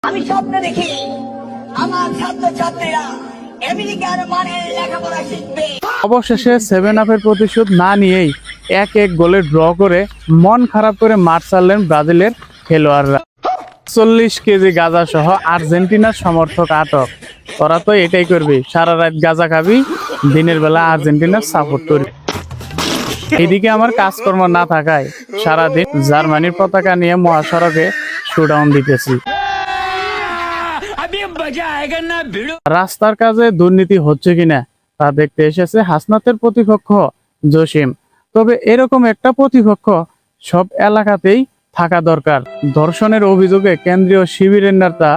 আমি স্বপ্ন দেখি আমার ছাত্রছাত্রীরা আমেরিকার মানের লেখাপড়া শিখবে। অবশেষে 7 আপের প্রতিশোধ না নিয়েই 1-1 গোলে ড্র করে মন খারাপ করে মাঠ ছাড়লেন ব্রাজিলের খেলোয়াড়রা। 40 কেজি গাঁজা সহ আর্জেন্টিনার সমর্থক আটক। ওরা তো এটাই করবি, সারা রাত গাঁজা খাবি, দিনের বেলা আর্জেন্টিনার সাপোর্ট করবি। এদিকে আমার কাজকর্ম না থাকায় সারাদিন জার্মানির পতাকা নিয়ে মহাসড়কে শোডাউন দিতেছি। রাস্তার কাজে দুর্নীতি হচ্ছে কিনা তা দেখতে এসেছে হাসনাতের প্রতিপক্ষ জসিম। তবে এরকম একটা প্রতিপক্ষ সব এলাকাতেই থাকা দরকার। ধর্ষণের অভিযোগে কেন্দ্রীয় শিবিরের নেতা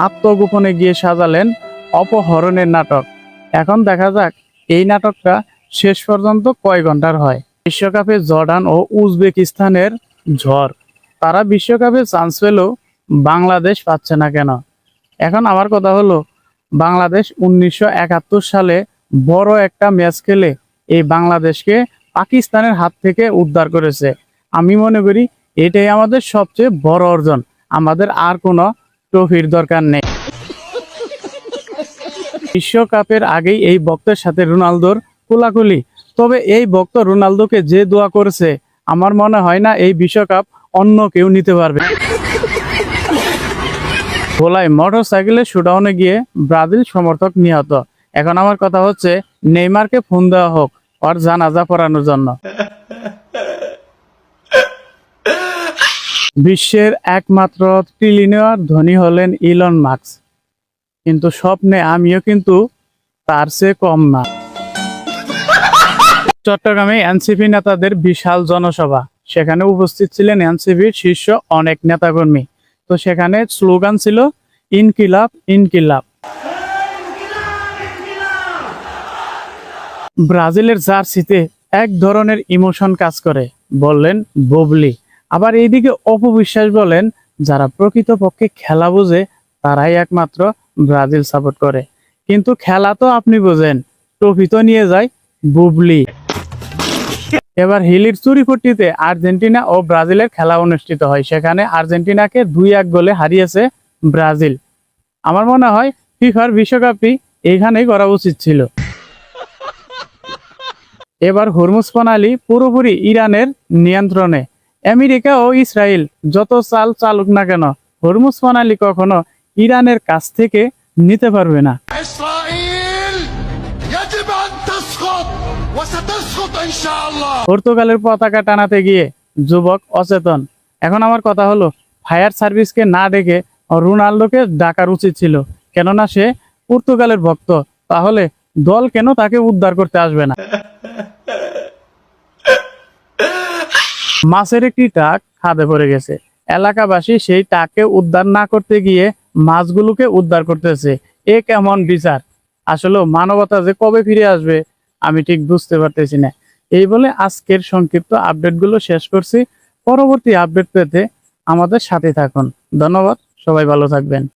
আত্মগোপনে গিয়ে সাজালেন অপহরণের নাটক। এখন দেখা যাক এই নাটকটা শেষ পর্যন্ত কয় ঘন্টার হয়। বিশ্বকাপে জর্ডান ও উজবেকিস্তানের ঝড়, তারা বিশ্বকাপে চান্স পেলেও বাংলাদেশ পাচ্ছে না কেন? এখন আমার কথা হলো, বাংলাদেশ 1971 সালে বড় একটা ম্যাচ খেলে এই বাংলাদেশকে পাকিস্তানের হাত থেকে উদ্ধার করেছে। আমি মনে করি এটাই আমাদের সবচেয়ে বড় অর্জন। আমাদের আর কোনো ট্রফির দরকার নেই। বিশ্বকাপের আগেই এই ভক্তের সাথে রোনালদোর কোলাকুলি। তবে এই ভক্ত রোনালদোকে যে দোয়া করেছে, আমার মনে হয় না এই বিশ্বকাপ অন্য কেউ নিতে পারবে। ভোলায় মোটরসাইকেলে শোডাউনে গিয়ে ব্রাজিল সমর্থক নিহত। এখন আমার কথা হচ্ছে, নেইমারকে ফোন দেওয়া হোক ওর জানাজা পড়ানোর জন্য। বিশ্বের একমাত্র ট্রিলিয়নিয়ার ধনী হলেন ইলন মাস্ক, কিন্তু স্বপ্নে আমিও কিন্তু তার চেয়ে কম না। চট্টগ্রামে এনসিপি নেতাদের বিশাল জনসভা, সেখানে উপস্থিত ছিলেন এনসিপির শীর্ষ অনেক নেতাকর্মী। তো সেখানে স্লোগান ছিল ইনকিলাব ইনকিলাব। ব্রাজিলের জার্সিতে এক ধরনের ইমোশন কাজ করে, বললেন বুবলি। আবার এইদিকে অপবিশ্বাস বলেন, যারা প্রকৃতপক্ষে খেলা বোঝে তারাই একমাত্র ব্রাজিল সাপোর্ট করে। কিন্তু খেলা তো আপনি বোঝেন, ট্রফি তো নিয়ে যায় বুবলি। এবার হিলির চুরিপট্টিতে আর্জেন্টিনা ও ব্রাজিলের খেলা অনুষ্ঠিত হয়। সেখানে আর্জেন্টিনাকে 2-1 গোলে হারিয়েছে ব্রাজিল। আমার মনে হয় ফিফার বিশ্বকাপটি এইখানেই করা উচিত ছিল। এবার হরমুজ প্রণালী পুরোপুরি ইরানের নিয়ন্ত্রণে। আমেরিকা ও ইসরায়েল যত চাল চালুক না কেন, হরমুজ প্রণালী কখনো ইরানের কাছ থেকে নিতে পারবে না। পর্তুগালের পতাকা টানাতে গিয়ে যুবক অচেতন। এখন আমার কথা হলো, ফায়ার সার্ভিসকে না ডেকে রোনাল্ডোকে ডাকার উচিত ছিল, কেননা সে পর্তুগালের ভক্ত। তাহলে দল কেন তাকে উদ্ধার করতে আসবে না? মাছের একটি টাক খাদে পড়ে গেছে, এলাকাবাসী সেই টাককে উদ্ধার না করতে গিয়ে মাছগুলোকে উদ্ধার করতেছে। এ কেমন বিচার? আসলে মানবতা যে কবে ফিরে আসবে আমি ঠিক বুঝতে পারতেছি না। এই বলে আজকের সংক্ষিপ্ত আপডেটগুলো শেষ করছি। পরবর্তী আপডেট পেতে আমাদের সাথে থাকুন। ধন্যবাদ, সবাই ভালো থাকবেন।